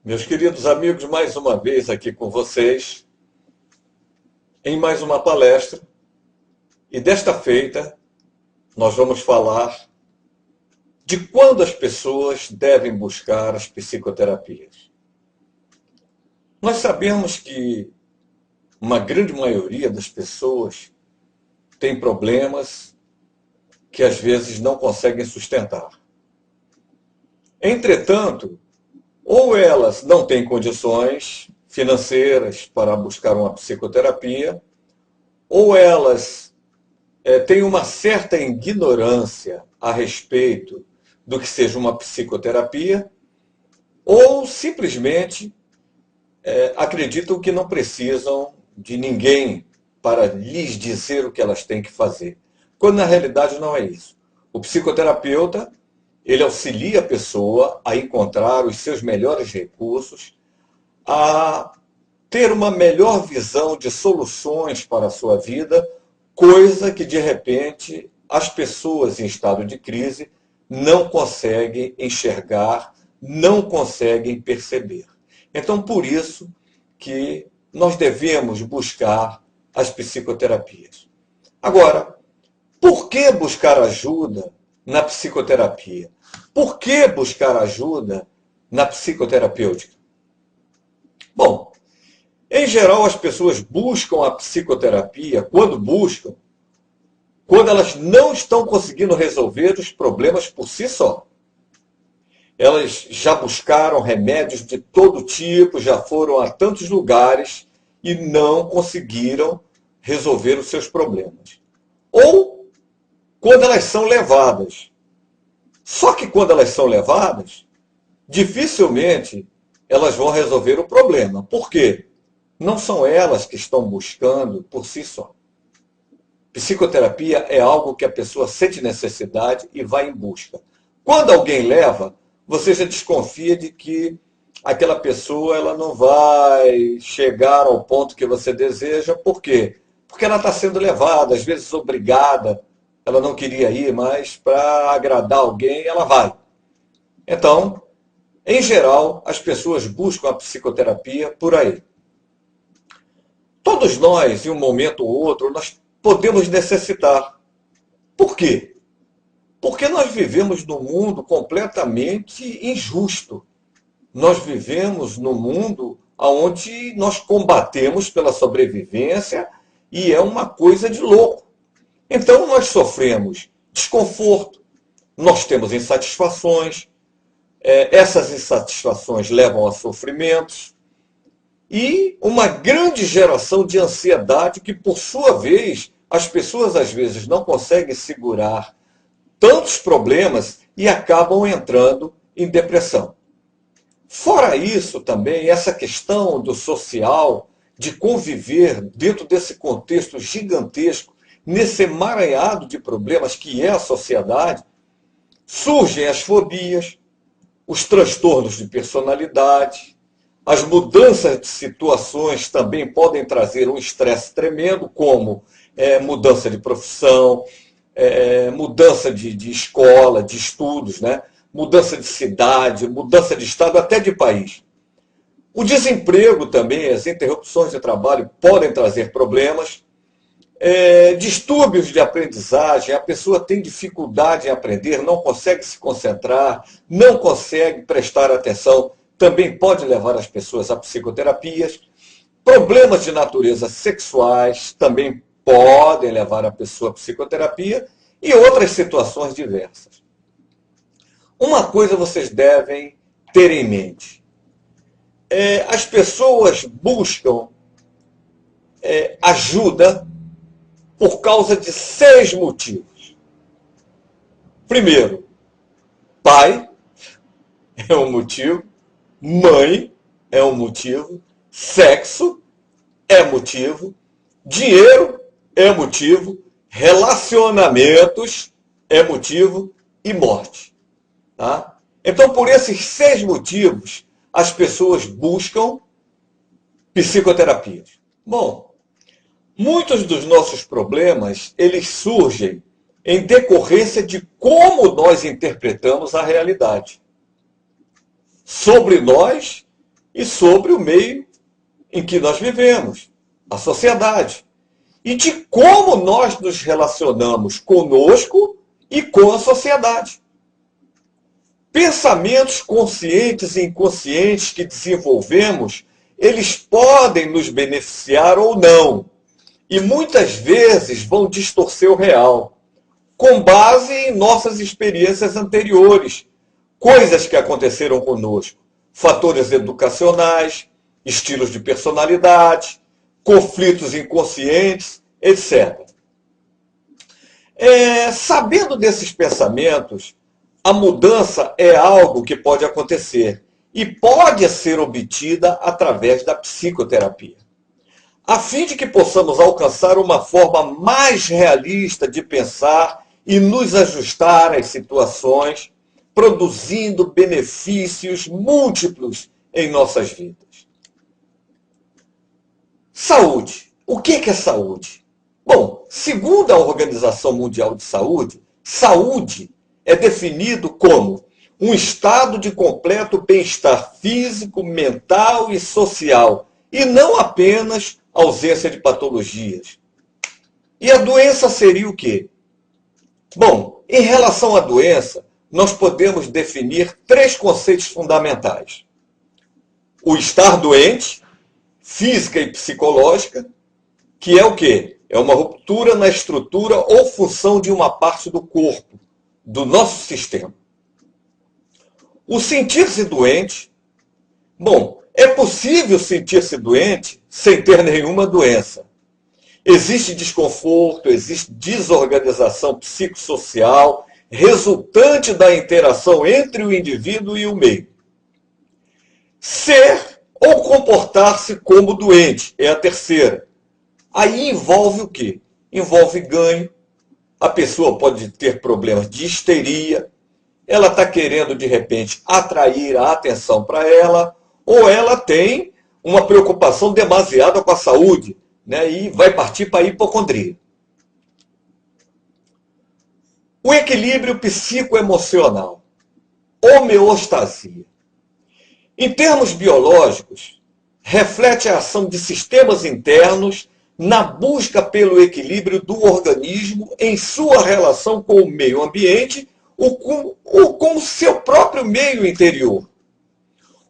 Meus queridos amigos, mais uma vez aqui com vocês, em mais uma palestra. E desta feita, nós vamos falar de quando as pessoas devem buscar as psicoterapias. Nós sabemos que uma grande maioria das pessoas tem problemas que às vezes não conseguem sustentar. Entretanto, ou elas não têm condições financeiras para buscar uma psicoterapia, ou elas têm uma certa ignorância a respeito do que seja uma psicoterapia, ou simplesmente acreditam que não precisam de ninguém para lhes dizer o que elas têm que fazer, quando na realidade não é isso. O psicoterapeuta, ele auxilia a pessoa a encontrar os seus melhores recursos, a ter uma melhor visão de soluções para a sua vida, coisa que, de repente, as pessoas em estado de crise não conseguem enxergar, não conseguem perceber. Então, por isso que nós devemos buscar as psicoterapias. Agora, por que buscar ajuda na psicoterapia? Por que buscar ajuda na psicoterapêutica? Bom, em geral as pessoas buscam a psicoterapia quando elas não estão conseguindo resolver os problemas por si só. Elas já buscaram remédios de todo tipo, já foram a tantos lugares e não conseguiram resolver os seus problemas. Ou quando elas são levadas. Só que quando elas são levadas, dificilmente elas vão resolver o problema. Por quê? Não são elas que estão buscando por si só. Psicoterapia é algo que a pessoa sente necessidade e vai em busca. Quando alguém leva, você já desconfia de que aquela pessoa ela não vai chegar ao ponto que você deseja. Por quê? Porque ela está sendo levada, às vezes obrigada. Ela não queria ir, mas para agradar alguém, ela vai. Então, em geral, as pessoas buscam a psicoterapia por aí. Todos nós, em um momento ou outro, nós podemos necessitar. Por quê? Porque nós vivemos num mundo completamente injusto. Nós vivemos num mundo onde nós combatemos pela sobrevivência e é uma coisa de louco. Então nós sofremos desconforto, nós temos insatisfações, essas insatisfações levam a sofrimentos e uma grande geração de ansiedade que, por sua vez, as pessoas às vezes não conseguem segurar tantos problemas e acabam entrando em depressão. Fora isso também, essa questão do social, de conviver dentro desse contexto gigantesco, nesse emaranhado de problemas que é a sociedade, surgem as fobias, os transtornos de personalidade, as mudanças de situações também podem trazer um estresse tremendo, como mudança de profissão, mudança de escola, de estudos, né? Mudança de cidade, mudança de estado, até de país. O desemprego também, as interrupções de trabalho podem trazer problemas, distúrbios de aprendizagem, a pessoa tem dificuldade em aprender, não consegue se concentrar, não consegue prestar atenção, também pode levar as pessoas a psicoterapias. Problemas de natureza sexuais também podem levar a pessoa a psicoterapia e outras situações diversas. Uma coisa vocês devem ter em mente. As pessoas buscam ajuda por causa de 6 motivos. Primeiro, pai é um motivo, mãe é um motivo, sexo é motivo, dinheiro é motivo, relacionamentos é motivo e morte. Tá? Então, por esses 6 motivos, as pessoas buscam psicoterapias. Bom, muitos dos nossos problemas, eles surgem em decorrência de como nós interpretamos a realidade. Sobre nós e sobre o meio em que nós vivemos, a sociedade, e de como nós nos relacionamos conosco e com a sociedade. Pensamentos conscientes e inconscientes que desenvolvemos, eles podem nos beneficiar ou não, e muitas vezes vão distorcer o real, com base em nossas experiências anteriores, coisas que aconteceram conosco, fatores educacionais, estilos de personalidade, conflitos inconscientes, etc. Sabendo desses pensamentos, a mudança é algo que pode acontecer e pode ser obtida através da psicoterapia, a fim de que possamos alcançar uma forma mais realista de pensar e nos ajustar às situações, produzindo benefícios múltiplos em nossas vidas. Saúde. O que é saúde? Bom, segundo a Organização Mundial de Saúde, saúde é definido como um estado de completo bem-estar físico, mental e social, e não apenas ausência de patologias. E a doença seria o quê? Bom, em relação à doença, nós podemos definir 3 conceitos fundamentais. O estar doente, física e psicológica, que é o quê? É uma ruptura na estrutura ou função de uma parte do corpo, do nosso sistema. O sentir-se doente, bom, é possível sentir-se doente sem ter nenhuma doença. Existe desconforto, existe desorganização psicossocial, resultante da interação entre o indivíduo e o meio. Ser ou comportar-se como doente é a terceira. Aí envolve o quê? Envolve ganho. A pessoa pode ter problemas de histeria, ela está querendo, de repente, atrair a atenção para ela, ou ela tem uma preocupação demasiada com a saúde, né, e vai partir para a hipocondria. O equilíbrio psicoemocional, homeostasia. Em termos biológicos, reflete a ação de sistemas internos na busca pelo equilíbrio do organismo em sua relação com o meio ambiente ou com o seu próprio meio interior.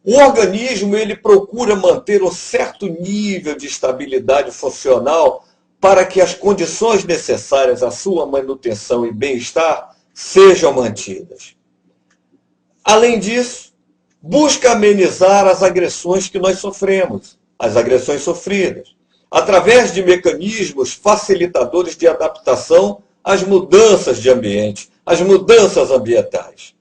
O organismo ele procura manter um certo nível de estabilidade funcional para que as condições necessárias à sua manutenção e bem-estar sejam mantidas. Além disso, busca amenizar as agressões que nós sofremos, as agressões sofridas, através de mecanismos facilitadores de adaptação às mudanças de ambiente, às mudanças ambientais.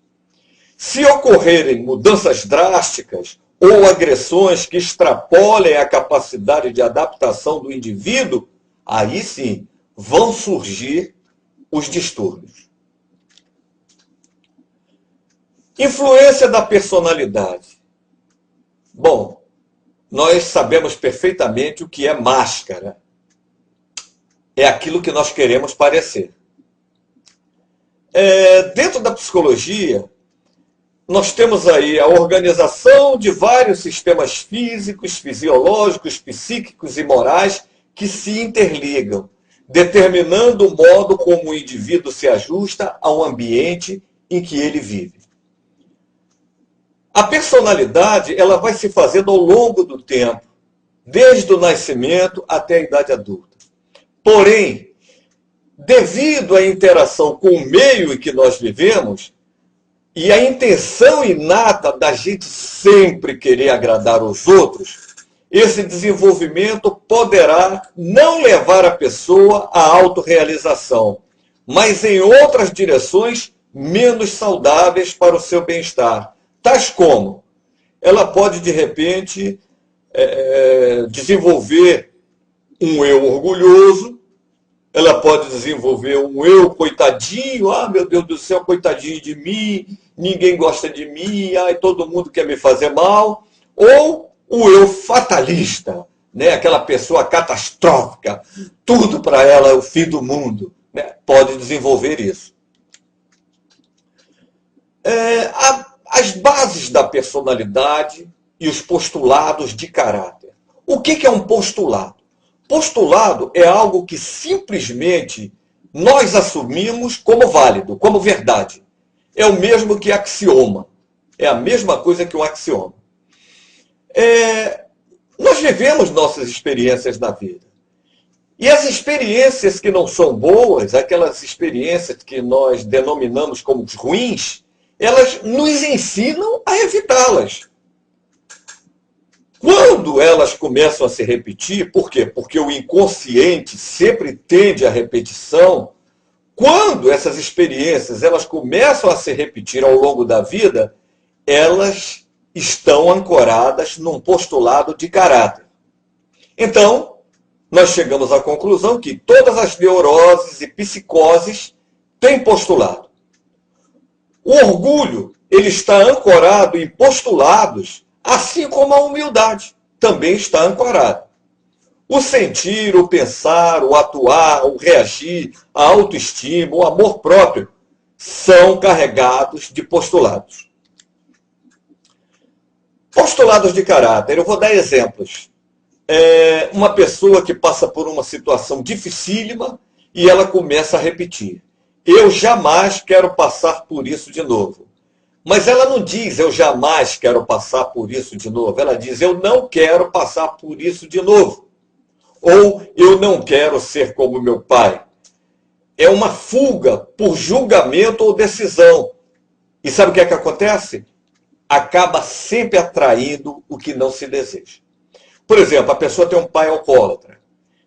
Se ocorrerem mudanças drásticas ou agressões que extrapolem a capacidade de adaptação do indivíduo, aí sim vão surgir os distúrbios. Influência da personalidade. Bom, nós sabemos perfeitamente o que é máscara. É aquilo que nós queremos parecer. Dentro da psicologia, nós temos aí a organização de vários sistemas físicos, fisiológicos, psíquicos e morais que se interligam, determinando o modo como o indivíduo se ajusta ao ambiente em que ele vive. A personalidade ela vai se fazendo ao longo do tempo, desde o nascimento até a idade adulta. Porém, devido à interação com o meio em que nós vivemos, e a intenção inata da gente sempre querer agradar os outros, esse desenvolvimento poderá não levar a pessoa à autorrealização, mas em outras direções menos saudáveis para o seu bem-estar. Tais como, ela pode, de repente, desenvolver um eu orgulhoso, ela pode desenvolver um eu coitadinho, meu Deus do céu, coitadinho de mim, ninguém gosta de mim, todo mundo quer me fazer mal, ou o eu fatalista, né? Aquela pessoa catastrófica, tudo para ela é o fim do mundo, né? Pode desenvolver isso. As bases da personalidade e os postulados de caráter. O que é um postulado? Postulado é algo que simplesmente nós assumimos como válido, como verdade. É o mesmo que axioma. É a mesma coisa que um axioma. Nós vivemos nossas experiências na vida. E as experiências que não são boas, aquelas experiências que nós denominamos como ruins, elas nos ensinam a evitá-las. Quando elas começam a se repetir, por quê? Porque o inconsciente sempre tende à repetição. Quando essas experiências elas começam a se repetir ao longo da vida, elas estão ancoradas num postulado de caráter. Então, nós chegamos à conclusão que todas as neuroses e psicoses têm postulado. O orgulho, ele está ancorado em postulados, assim como a humildade também está ancorada. O sentir, o pensar, o atuar, o reagir, a autoestima, o amor próprio, são carregados de postulados. Postulados de caráter, eu vou dar exemplos. Uma pessoa que passa por uma situação dificílima e ela começa a repetir: eu jamais quero passar por isso de novo. Mas ela não diz: eu jamais quero passar por isso de novo. Ela diz: eu não quero passar por isso de novo. Ou eu não quero ser como meu pai. É uma fuga por julgamento ou decisão. E sabe o que é que acontece? Acaba sempre atraindo o que não se deseja. Por exemplo, a pessoa tem um pai alcoólatra.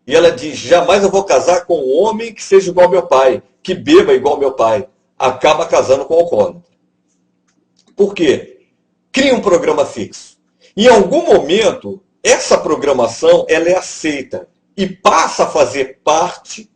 E ela diz: jamais eu vou casar com um homem que seja igual ao meu pai, que beba igual ao meu pai. Acaba casando com o alcoólatra. Por quê? Cria um programa fixo. Em algum momento, essa programação ela é aceita e passa a fazer parte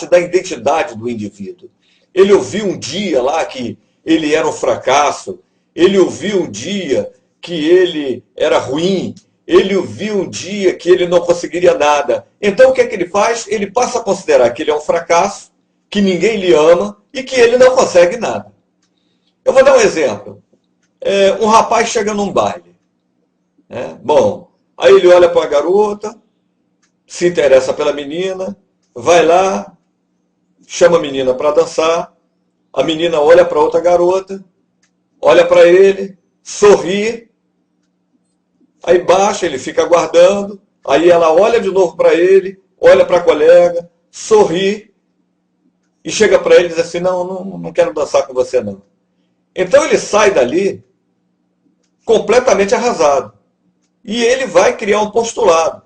da identidade do indivíduo. Ele ouviu um dia lá que ele era um fracasso, ele ouviu um dia que ele era ruim, ele ouviu um dia que ele não conseguiria nada. Então o que é que ele faz? Ele passa a considerar que ele é um fracasso, que ninguém lhe ama e que ele não consegue nada. Eu vou dar um exemplo. Um rapaz chega num baile. Bom, aí ele olha para a garota, se interessa pela menina, vai lá, chama a menina para dançar, a menina olha para outra garota, olha para ele, sorri, aí baixa, ele fica aguardando, aí ela olha de novo para ele, olha para a colega, sorri, e chega para ele e diz assim: não quero dançar com você não. Então ele sai dali completamente arrasado. E ele vai criar um postulado.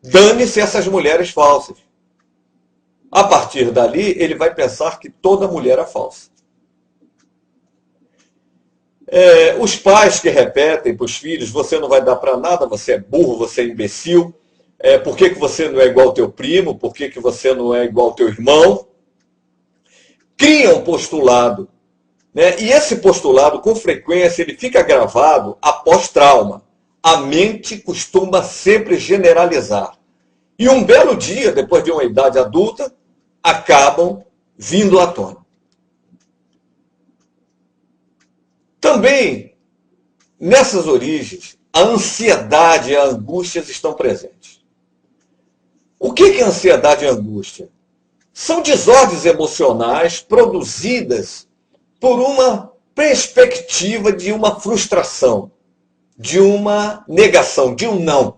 Dane-se essas mulheres falsas. A partir dali, ele vai pensar que toda mulher é falsa. Os pais que repetem para os filhos: você não vai dar para nada, você é burro, você é imbecil. Por que você não é igual ao teu primo? Por que você não é igual ao teu irmão? Cria um postulado. E esse postulado, com frequência, ele fica gravado após trauma. A mente costuma sempre generalizar. E um belo dia, depois de uma idade adulta, acabam vindo à tona. Também, nessas origens, a ansiedade e a angústia estão presentes. O que é ansiedade e angústia? São desordens emocionais produzidas por uma perspectiva de uma frustração, de uma negação, de um não.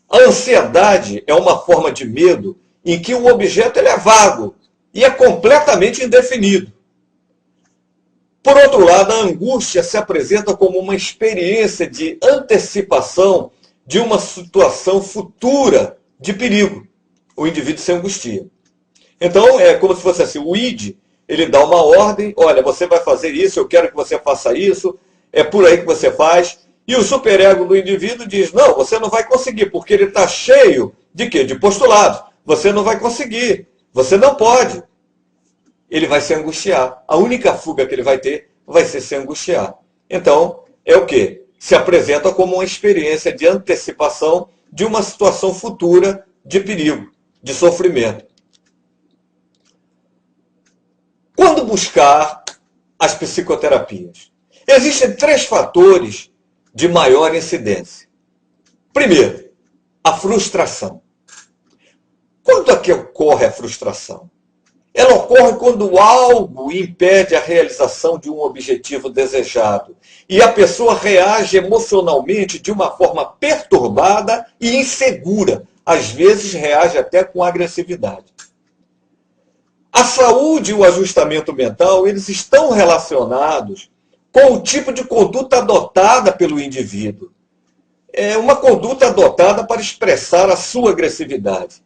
A ansiedade é uma forma de medo em que o objeto ele é vago e é completamente indefinido. Por outro lado, a angústia se apresenta como uma experiência de antecipação de uma situação futura de perigo. O indivíduo se angustia. Então, é como se fosse assim: o id, ele dá uma ordem: olha, você vai fazer isso, eu quero que você faça isso, é por aí que você faz. E o superego do indivíduo diz: não, você não vai conseguir, porque ele está cheio de quê? De postulados. Você não vai conseguir, você não pode. Ele vai se angustiar. A única fuga que ele vai ter vai ser se angustiar. Então, é o quê? Se apresenta como uma experiência de antecipação de uma situação futura de perigo, de sofrimento. Quando buscar as psicoterapias? Existem três fatores de maior incidência. Primeiro, a frustração. Quando é que ocorre a frustração? Ela ocorre quando algo impede a realização de um objetivo desejado e a pessoa reage emocionalmente de uma forma perturbada e insegura. Às vezes reage até com agressividade. A saúde e o ajustamento mental, eles estão relacionados com o tipo de conduta adotada pelo indivíduo. É uma conduta adotada para expressar a sua agressividade.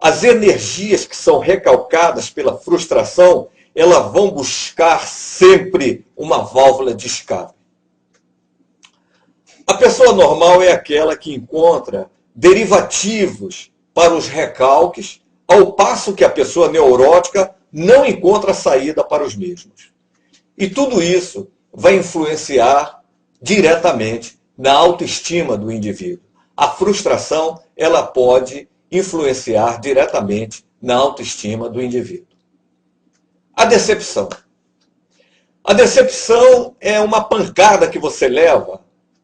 As energias que são recalcadas pela frustração, elas vão buscar sempre uma válvula de escape. A pessoa normal é aquela que encontra derivativos para os recalques, ao passo que a pessoa neurótica não encontra saída para os mesmos. E tudo isso vai influenciar diretamente na autoestima do indivíduo. A frustração, ela pode influenciar diretamente na autoestima do indivíduo. A decepção. A decepção é uma pancada que você leva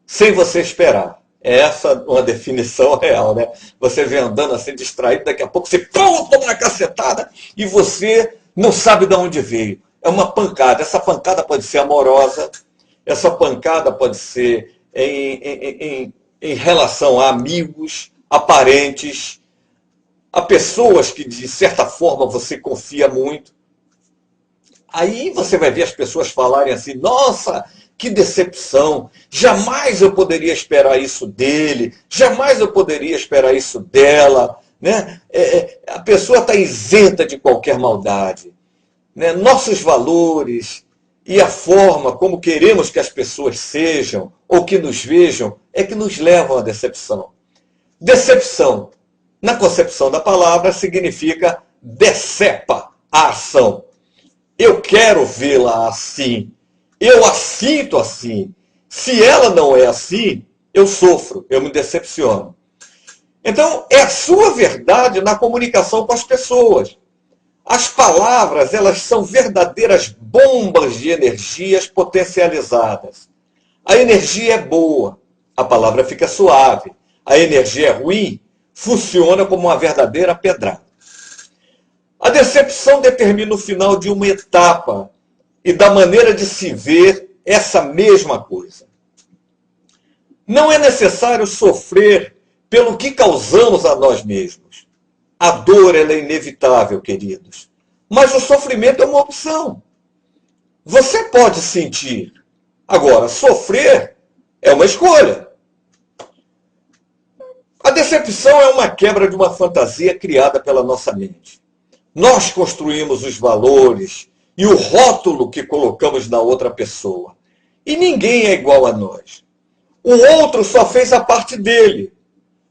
sem você esperar. É essa uma definição real, né? Você vem andando assim distraído, daqui a pouco você toma uma cacetada e você não sabe de onde veio. É uma pancada. Essa pancada pode ser amorosa, essa pancada pode ser em relação a amigos, a parentes, a pessoas que de certa forma você confia muito. Aí você vai ver as pessoas falarem assim, nossa, que decepção, jamais eu poderia esperar isso dele, jamais eu poderia esperar isso dela. Né? A pessoa está isenta de qualquer maldade. Né? Nossos valores e a forma como queremos que as pessoas sejam ou que nos vejam é que nos levam à decepção. Decepção, na concepção da palavra, significa decepa a ação. Eu quero vê-la assim. Eu a sinto assim. Se ela não é assim, eu sofro, eu me decepciono. Então, é a sua verdade na comunicação com as pessoas. As palavras, elas são verdadeiras bombas de energias potencializadas. A energia é boa, a palavra fica suave. A energia é ruim, funciona como uma verdadeira pedrada. A decepção determina o final de uma etapa e da maneira de se ver essa mesma coisa. Não é necessário sofrer pelo que causamos a nós mesmos. A dor ela é inevitável, queridos. Mas o sofrimento é uma opção. Você pode sentir. Agora, sofrer é uma escolha. A decepção é uma quebra de uma fantasia criada pela nossa mente. Nós construímos os valores e o rótulo que colocamos na outra pessoa. E ninguém é igual a nós. O outro só fez a parte dele.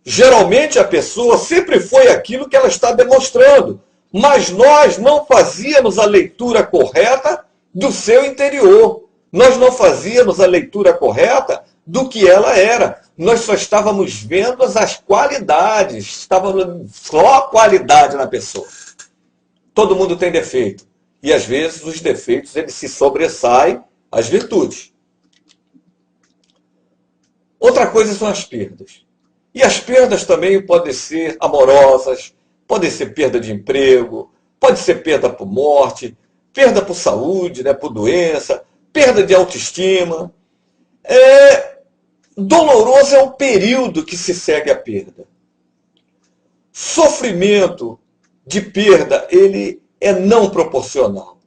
Geralmente a pessoa sempre foi aquilo que ela está demonstrando, mas nós não fazíamos a leitura correta do seu interior. Nós não fazíamos a leitura correta do que ela era. Nós só estávamos vendo as qualidades, estávamos só a qualidade na pessoa. Todo mundo tem defeito. E às vezes os defeitos eles se sobressaem às virtudes. Outra coisa são as perdas. E as perdas também podem ser amorosas, podem ser perda de emprego, pode ser perda por morte, perda por saúde, né, por doença, perda de autoestima. Doloroso é o período que se segue à perda. Sofrimento de perda, ele é não proporcional.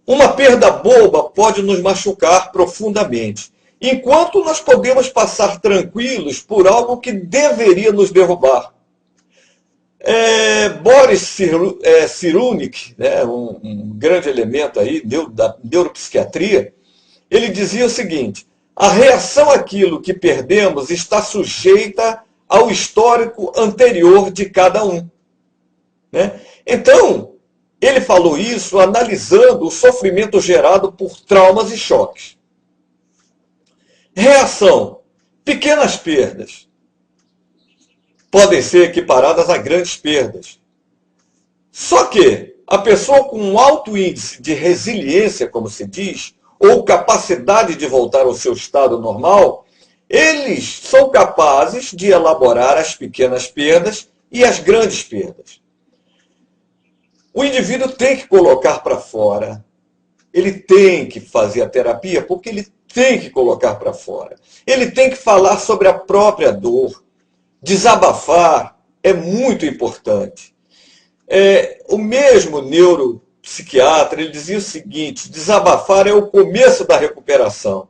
Uma perda boba pode nos machucar profundamente, enquanto nós podemos passar tranquilos por algo que deveria nos derrubar. Boris Cyrulnik, né, um grande elemento aí da neuropsiquiatria, ele dizia o seguinte: a reação àquilo que perdemos está sujeita ao histórico anterior de cada um. Né? Então, ele falou isso analisando o sofrimento gerado por traumas e choques. Reação: pequenas perdas podem ser equiparadas a grandes perdas. Só que a pessoa com um alto índice de resiliência, como se diz, ou capacidade de voltar ao seu estado normal, eles são capazes de elaborar as pequenas perdas e as grandes perdas. O indivíduo tem que colocar para fora, ele tem que fazer a terapia porque ele tem que colocar para fora. Ele tem que falar sobre a própria dor. Desabafar é muito importante. O mesmo neuropsiquiatra, ele dizia o seguinte: desabafar é o começo da recuperação.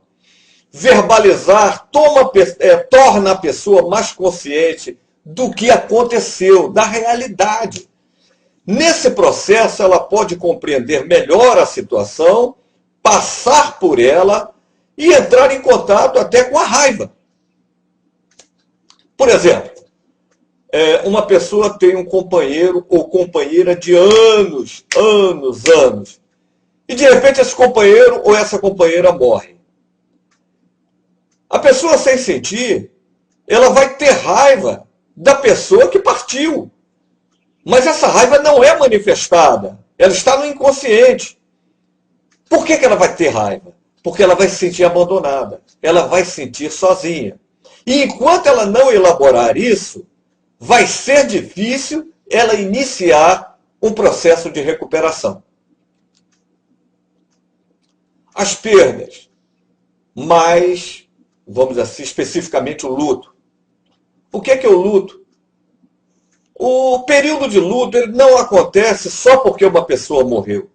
Verbalizar torna a pessoa mais consciente do que aconteceu, da realidade. Nesse processo, ela pode compreender melhor a situação, passar por ela e entrar em contato até com a raiva. Por exemplo, uma pessoa tem um companheiro ou companheira de anos, e de repente esse companheiro ou essa companheira morre. A pessoa sem sentir, ela vai ter raiva da pessoa que partiu. Mas essa raiva não é manifestada, ela está no inconsciente. Por que ela vai ter raiva? Porque ela vai se sentir abandonada, ela vai se sentir sozinha. E enquanto ela não elaborar isso, vai ser difícil ela iniciar um processo de recuperação. As perdas, mas, vamos dizer assim, especificamente o luto. O que é o luto? O período de luto ele não acontece só porque uma pessoa morreu.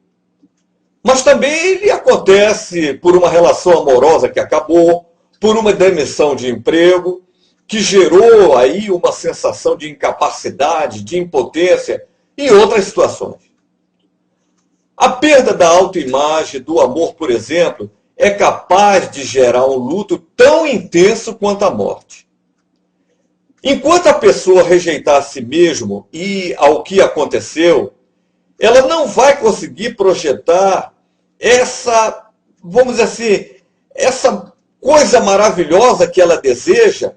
Mas também ele acontece por uma relação amorosa que acabou, por uma demissão de emprego, que gerou aí uma sensação de incapacidade, de impotência e outras situações. A perda da autoimagem, do amor, por exemplo, é capaz de gerar um luto tão intenso quanto a morte. Enquanto a pessoa rejeitar a si mesmo e ao que aconteceu, ela não vai conseguir projetar essa, vamos dizer assim, essa coisa maravilhosa que ela deseja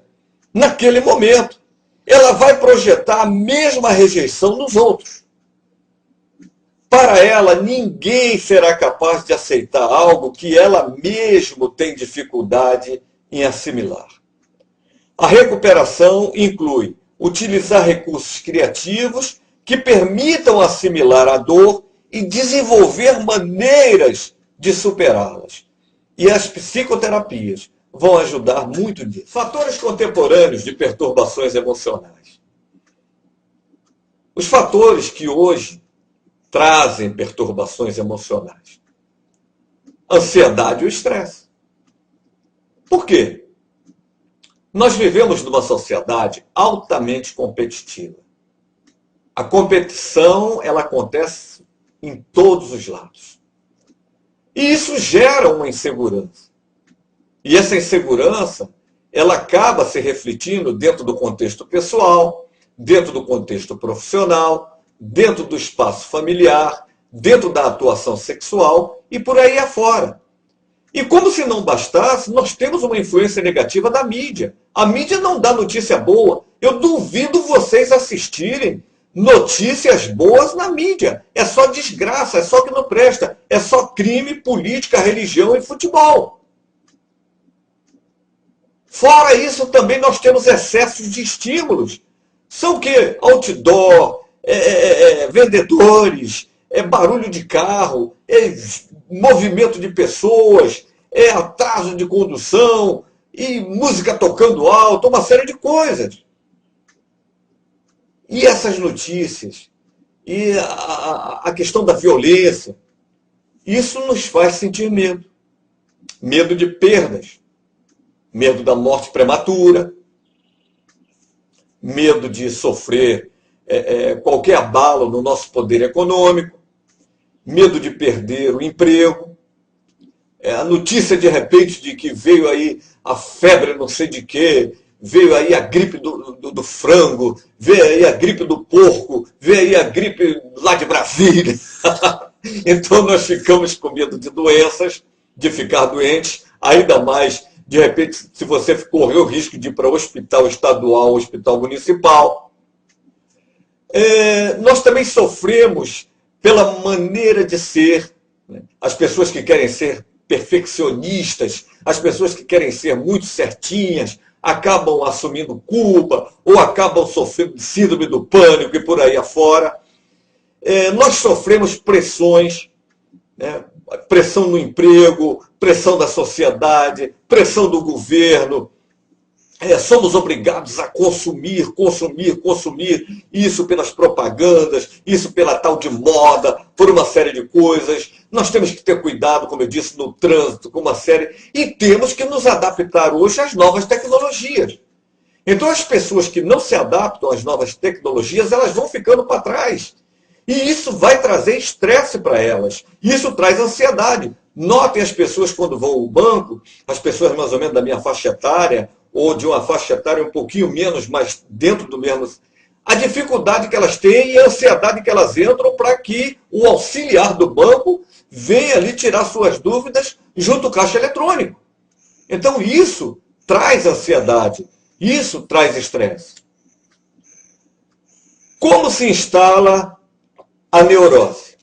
naquele momento. Ela vai projetar a mesma rejeição nos outros. Para ela, ninguém será capaz de aceitar algo que ela mesma tem dificuldade em assimilar. A recuperação inclui utilizar recursos criativos que permitam assimilar a dor e desenvolver maneiras de superá-las. E as psicoterapias vão ajudar muito nisso. Fatores contemporâneos de perturbações emocionais. Os fatores que hoje trazem perturbações emocionais. Ansiedade ou estresse. Por quê? Nós vivemos numa sociedade altamente competitiva. A competição, ela acontece em todos os lados. E isso gera uma insegurança. E essa insegurança, ela acaba se refletindo dentro do contexto pessoal, dentro do contexto profissional, dentro do espaço familiar, dentro da atuação sexual e por aí afora. E como se não bastasse, nós temos uma influência negativa da mídia. A mídia não dá notícia boa. Eu duvido vocês assistirem notícias boas na mídia. É só desgraça, é só que não presta. É só crime, política, religião e futebol. Fora isso, também nós temos excessos de estímulos. São o quê? Outdoor, vendedores, barulho de carro, movimento de pessoas, atraso de condução, e música tocando alto, uma série de coisas. E essas notícias, e a questão da violência, isso nos faz sentir medo. Medo de perdas, medo da morte prematura, medo de sofrer qualquer abalo no nosso poder econômico, medo de perder o emprego, a notícia de repente de que veio aí a febre não sei de quê, veio aí a gripe do frango, veio aí a gripe do porco, veio aí a gripe lá de Brasília. Então nós ficamos com medo de doenças, de ficar doentes, ainda mais, de repente, se você correr o risco de ir para o hospital estadual, hospital municipal. Nós também sofremos pela maneira de ser, né? As pessoas que querem ser perfeccionistas, as pessoas que querem ser muito certinhas, acabam assumindo culpa ou acabam sofrendo de síndrome do pânico e por aí afora. Nós sofremos pressões, né? Pressão no emprego, pressão da sociedade, pressão do governo. Somos obrigados a consumir, isso pelas propagandas, isso pela tal de moda, por uma série de coisas. Nós temos que ter cuidado, como eu disse, no trânsito, com uma série, e temos que nos adaptar hoje às novas tecnologias. Então as pessoas que não se adaptam às novas tecnologias, elas vão ficando para trás. E isso vai trazer estresse para elas. Isso traz ansiedade. Notem as pessoas quando vão ao banco, as pessoas mais ou menos da minha faixa etária, ou de uma faixa etária um pouquinho menos, mas dentro do mesmo, a dificuldade que elas têm e a ansiedade que elas entram para que o auxiliar do banco venha ali tirar suas dúvidas junto ao caixa eletrônico. Então isso traz ansiedade, isso traz estresse. Como se instala a neurose?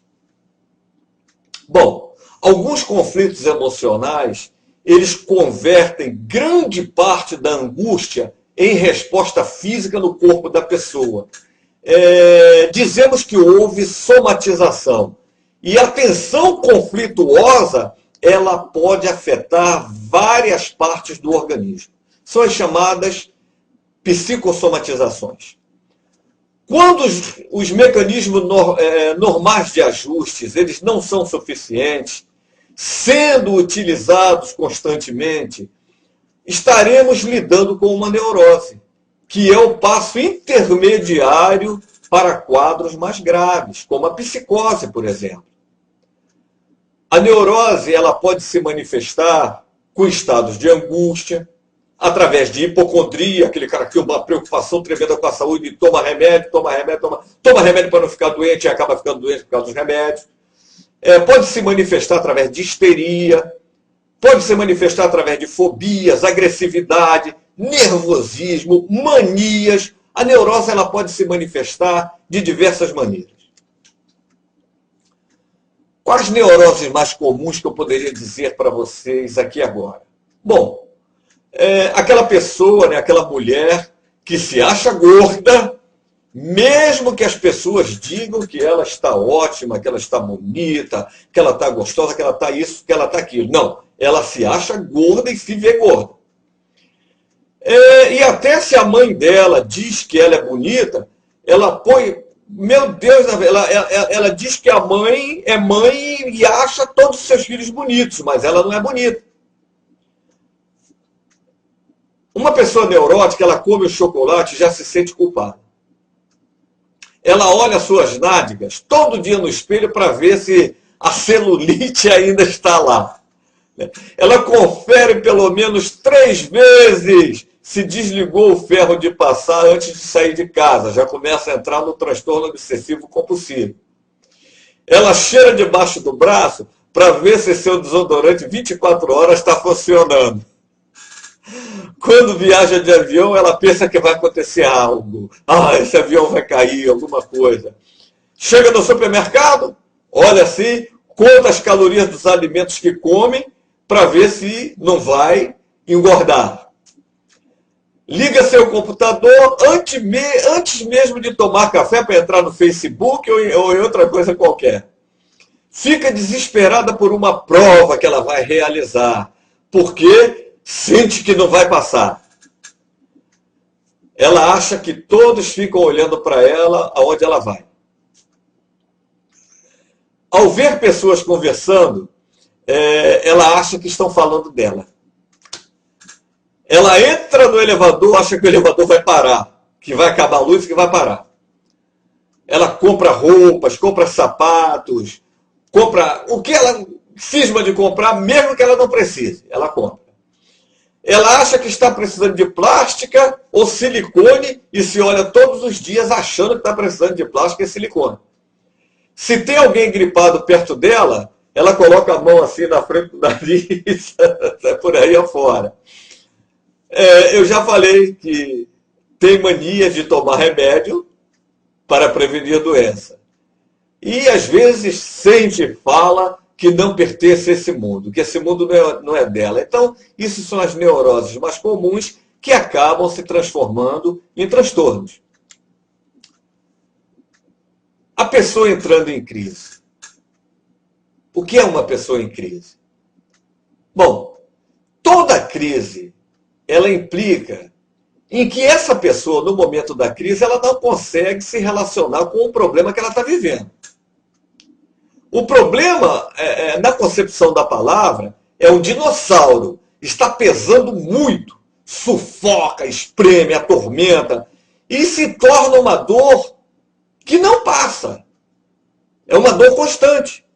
Bom, alguns conflitos emocionais, eles convertem grande parte da angústia em resposta física no corpo da pessoa. Dizemos que houve somatização. E a tensão conflituosa, ela pode afetar várias partes do organismo. São as chamadas psicossomatizações. Quando os mecanismos normais de ajustes eles não são suficientes, sendo utilizados constantemente, estaremos lidando com uma neurose, que é o passo intermediário para quadros mais graves, como a psicose, por exemplo. A neurose ela pode se manifestar com estados de angústia, através de hipocondria, aquele cara que tem uma preocupação tremenda com a saúde, toma remédio para não ficar doente e acaba ficando doente por causa dos remédios. Pode se manifestar através de histeria, pode se manifestar através de fobias, agressividade, nervosismo, manias. A neurose ela pode se manifestar de diversas maneiras. Quais neuroses mais comuns que eu poderia dizer para vocês aqui agora? Bom, aquela pessoa, né, aquela mulher que se acha gorda, mesmo que as pessoas digam que ela está ótima, que ela está bonita, que ela está gostosa, que ela está isso, que ela está aquilo. Não, ela se acha gorda e se vê gorda. E até se a mãe dela diz que ela é bonita, ela põe... Meu Deus, ela diz que a mãe é mãe e acha todos os seus filhos bonitos, mas ela não é bonita. Uma pessoa neurótica, ela come o chocolate e já se sente culpada. Ela olha suas nádegas todo dia no espelho para ver se a celulite ainda está lá. Ela confere pelo menos 3 vezes se desligou o ferro de passar antes de sair de casa. Já começa a entrar no transtorno obsessivo compulsivo. Ela cheira debaixo do braço para ver se seu desodorante 24 horas está funcionando. Quando viaja de avião, ela pensa que vai acontecer algo. Esse avião vai cair, alguma coisa. Chega no supermercado, olha assim, conta as calorias dos alimentos que come para ver se não vai engordar. Liga seu computador antes mesmo de tomar café para entrar no Facebook ou em outra coisa qualquer. Fica desesperada por uma prova que ela vai realizar, porque sente que não vai passar. Ela acha que todos ficam olhando para ela aonde ela vai. Ao ver pessoas conversando, ela acha que estão falando dela. Ela entra no elevador, acha que o elevador vai parar, que vai acabar a luz e que vai parar. Ela compra roupas, compra sapatos, compra o que ela cisma de comprar, mesmo que ela não precise, ela compra. Ela acha que está precisando de plástica ou silicone e se olha todos os dias achando que está precisando de plástica e silicone. Se tem alguém gripado perto dela, ela coloca a mão assim na frente do nariz, por aí afora. Eu já falei que tem mania de tomar remédio para prevenir a doença. E às vezes sente fala que que não pertence a esse mundo, que esse mundo não é dela. Então, isso são as neuroses mais comuns que acabam se transformando em transtornos. A pessoa entrando em crise. O que é uma pessoa em crise? Bom, toda crise, ela implica em que essa pessoa, no momento da crise, ela não consegue se relacionar com o problema que ela está vivendo. O problema, na concepção da palavra, é um dinossauro. Está pesando muito, sufoca, espreme, atormenta e se torna uma dor que não passa. É uma dor constante.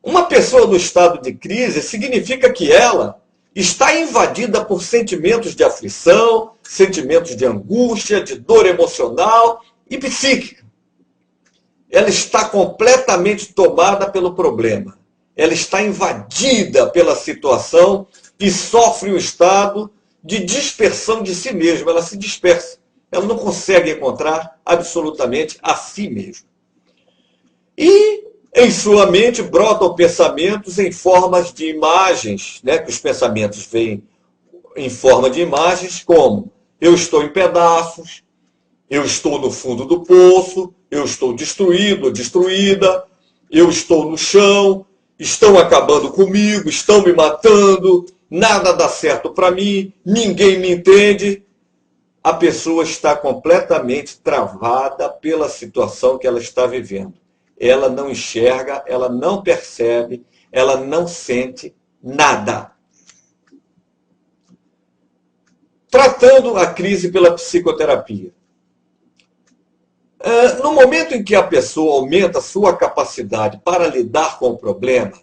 Uma pessoa no estado de crise significa que ela está invadida por sentimentos de aflição, sentimentos de angústia, de dor emocional e psíquica. Ela está completamente tomada pelo problema. Ela está invadida pela situação e sofre um estado de dispersão de si mesma. Ela se dispersa. Ela não consegue encontrar absolutamente a si mesma. E em sua mente brotam pensamentos em formas de imagens, né? Que os pensamentos vêm em forma de imagens como: eu estou em pedaços, eu estou no fundo do poço, eu estou destruído ou destruída, eu estou no chão, estão acabando comigo, estão me matando, nada dá certo para mim, ninguém me entende. A pessoa está completamente travada pela situação que ela está vivendo. Ela não enxerga, ela não percebe, ela não sente nada. Tratando a crise pela psicoterapia. No momento em que a pessoa aumenta a sua capacidade para lidar com o problema,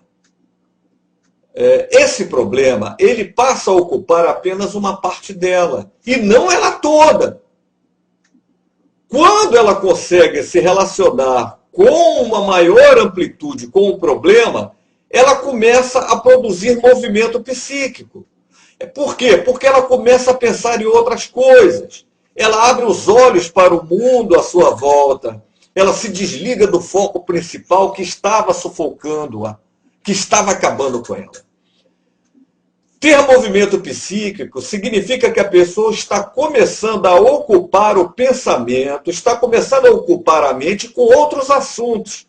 esse problema, ele passa a ocupar apenas uma parte dela, e não ela toda. Quando ela consegue se relacionar com uma maior amplitude com o problema, ela começa a produzir movimento psíquico. Por quê? Porque ela começa a pensar em outras coisas. Ela abre os olhos para o mundo à sua volta. Ela se desliga do foco principal que estava sufocando-a, que estava acabando com ela. Ter movimento psíquico significa que a pessoa está começando a ocupar o pensamento, está começando a ocupar a mente com outros assuntos.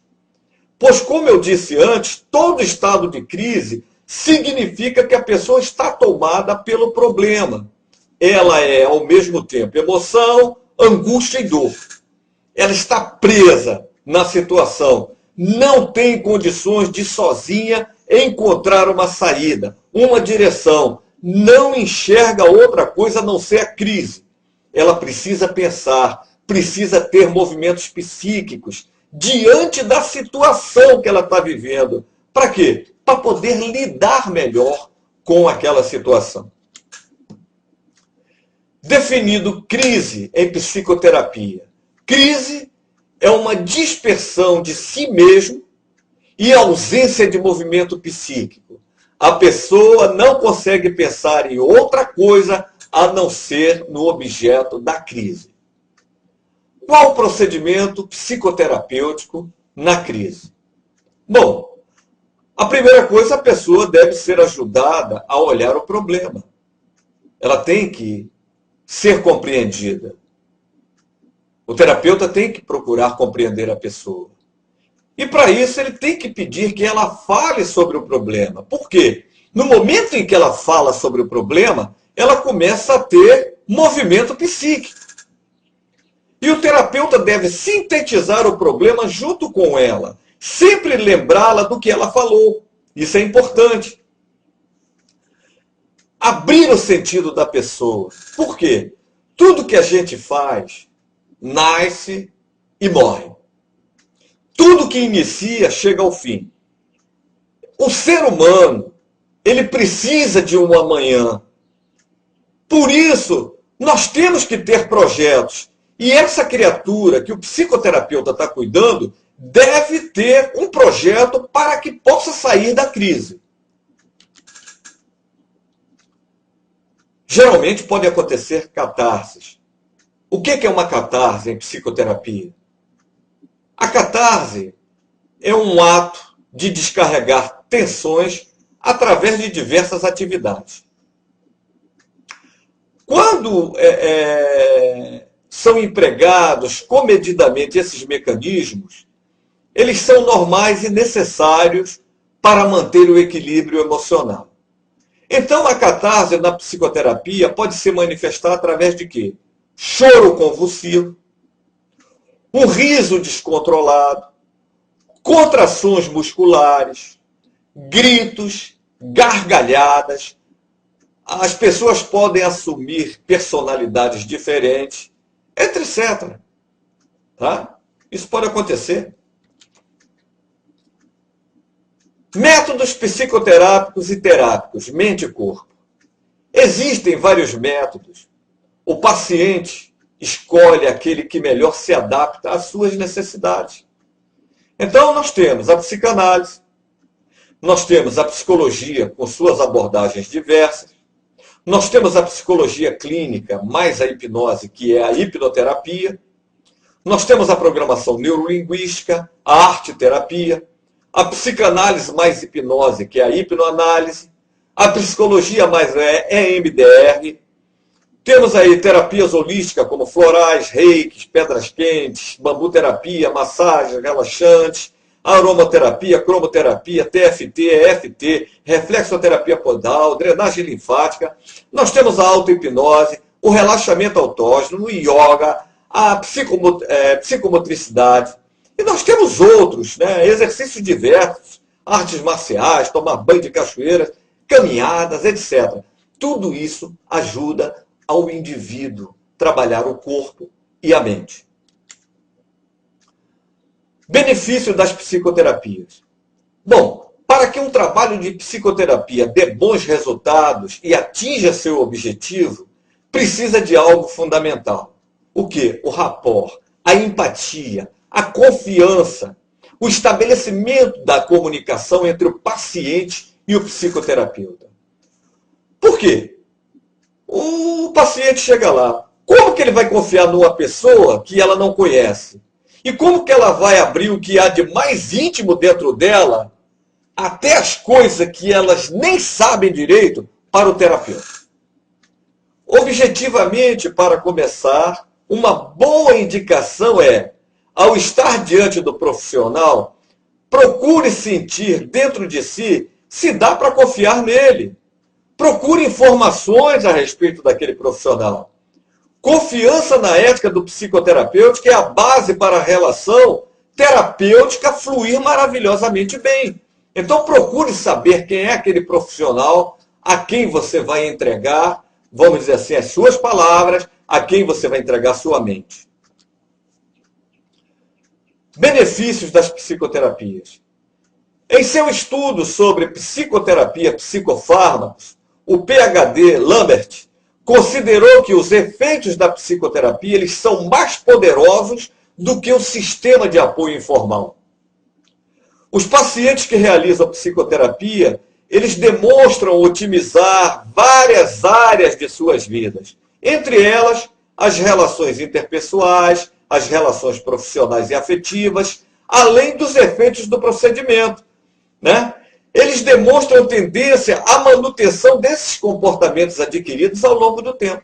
Pois, como eu disse antes, todo estado de crise significa que a pessoa está tomada pelo problema. Ela é, ao mesmo tempo, emoção, angústia e dor. Ela está presa na situação. Não tem condições de sozinha encontrar uma saída, uma direção. Não enxerga outra coisa a não ser a crise. Ela precisa pensar, precisa ter movimentos psíquicos diante da situação que ela está vivendo. Para quê? Para poder lidar melhor com aquela situação. Definido crise em psicoterapia. Crise é uma dispersão de si mesmo e ausência de movimento psíquico. A pessoa não consegue pensar em outra coisa a não ser no objeto da crise. Qual o procedimento psicoterapêutico na crise? Bom, a primeira coisa, a pessoa deve ser ajudada a olhar o problema. Ela tem que ser compreendida. O terapeuta tem que procurar compreender a pessoa. E para isso ele tem que pedir que ela fale sobre o problema. Por quê? No momento em que ela fala sobre o problema, ela começa a ter movimento psíquico. E o terapeuta deve sintetizar o problema junto com ela. Sempre lembrá-la do que ela falou. Isso é importante. Abrir o sentido da pessoa. Por quê? Tudo que a gente faz nasce e morre. Tudo que inicia chega ao fim. O ser humano, ele precisa de um amanhã. Por isso, nós temos que ter projetos. E essa criatura que o psicoterapeuta está cuidando deve ter um projeto para que possa sair da crise. Geralmente pode acontecer catarses. O que é uma catarse em psicoterapia? A catarse é um ato de descarregar tensões através de diversas atividades. Quando são empregados comedidamente esses mecanismos, eles são normais e necessários para manter o equilíbrio emocional. Então, a catarse na psicoterapia pode se manifestar através de quê? Choro convulsivo, um riso descontrolado, contrações musculares, gritos, gargalhadas. As pessoas podem assumir personalidades diferentes, etc. Tá? Isso pode acontecer. Métodos psicoterápicos e terápicos, mente e corpo. Existem vários métodos. O paciente escolhe aquele que melhor se adapta às suas necessidades. Então, nós temos a psicanálise, nós temos a psicologia com suas abordagens diversas, nós temos a psicologia clínica mais a hipnose, que é a hipnoterapia, nós temos a programação neurolinguística, a arte-terapia, a psicanálise mais hipnose, que é a hipnoanálise, a psicologia mais EMDR, temos aí terapias holísticas como florais, reikis, pedras quentes, bambu-terapia, massagens relaxantes, aromaterapia, cromoterapia, TFT, EFT, reflexoterapia podal, drenagem linfática. Nós temos a auto-hipnose, o relaxamento autógeno, o yoga, a psicomotricidade. E nós temos outros, né, exercícios diversos, artes marciais, tomar banho de cachoeira, caminhadas, etc. Tudo isso ajuda ao indivíduo trabalhar o corpo e a mente. Benefício das psicoterapias. Bom, para que um trabalho de psicoterapia dê bons resultados e atinja seu objetivo, precisa de algo fundamental. O quê? O rapport, a empatia, a confiança, o estabelecimento da comunicação entre o paciente e o psicoterapeuta. Por quê? O paciente chega lá. Como que ele vai confiar numa pessoa que ela não conhece? E como que ela vai abrir o que há de mais íntimo dentro dela, até as coisas que elas nem sabem direito, para o terapeuta? Objetivamente, para começar, uma boa indicação é, ao estar diante do profissional, procure sentir dentro de si se dá para confiar nele. Procure informações a respeito daquele profissional. Confiança na ética do psicoterapêutico é a base para a relação terapêutica fluir maravilhosamente bem. Então procure saber quem é aquele profissional a quem você vai entregar, vamos dizer assim, as suas palavras, a quem você vai entregar a sua mente. Benefícios das psicoterapias. Em seu estudo sobre psicoterapia, psicofármacos, o PhD Lambert considerou que os efeitos da psicoterapia eles são mais poderosos do que o sistema de apoio informal. Os pacientes que realizam psicoterapia, eles demonstram otimizar várias áreas de suas vidas, entre elas as relações interpessoais, as relações profissionais e afetivas, além dos efeitos do procedimento, né? Eles demonstram tendência à manutenção desses comportamentos adquiridos ao longo do tempo.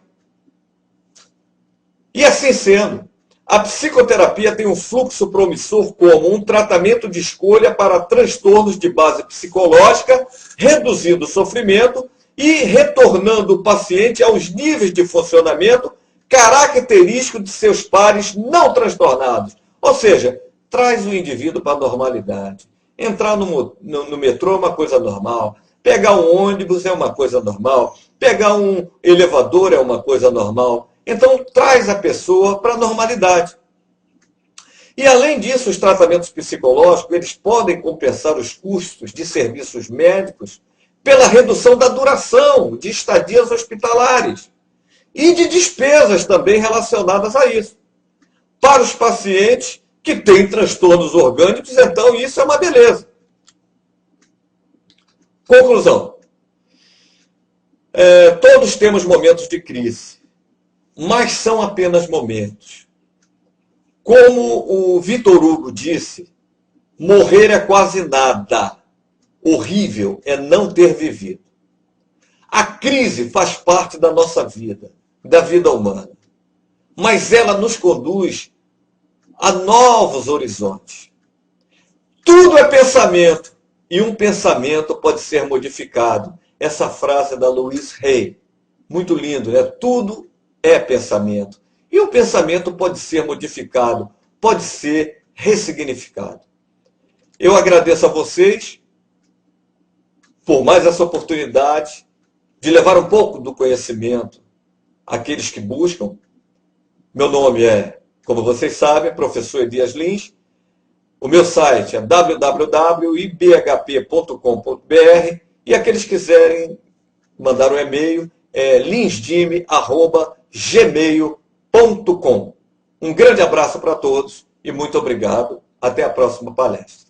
E assim sendo, a psicoterapia tem um fluxo promissor como um tratamento de escolha para transtornos de base psicológica, reduzindo o sofrimento e retornando o paciente aos níveis de funcionamento característico de seus pares não transtornados. Ou seja, traz o indivíduo para a normalidade. Entrar no metrô é uma coisa normal. Pegar um ônibus é uma coisa normal. Pegar um elevador é uma coisa normal. Então, traz a pessoa para a normalidade. E, além disso, os tratamentos psicológicos eles podem compensar os custos de serviços médicos pela redução da duração de estadias hospitalares e de despesas também relacionadas a isso. Para os pacientes que têm transtornos orgânicos, então isso é uma beleza. Conclusão. Todos temos momentos de crise, mas são apenas momentos. Como o Victor Hugo disse, Morrer é quase nada. Horrível é não ter vivido. A crise faz parte da nossa vida, da vida humana. Mas ela nos conduz a novos horizontes. Tudo é pensamento e um pensamento pode ser modificado. Essa frase é da Louise Hay. Muito lindo, né? Tudo é pensamento. E o pensamento pode ser modificado, pode ser ressignificado. Eu agradeço a vocês por mais essa oportunidade de levar um pouco do conhecimento àqueles que buscam. Meu nome é, como vocês sabem, professor Elias Lins. O meu site é www.ibhp.com.br e aqueles que quiserem mandar um e-mail é linsdime@gmail.com. Um grande abraço para todos e muito obrigado. Até a próxima palestra.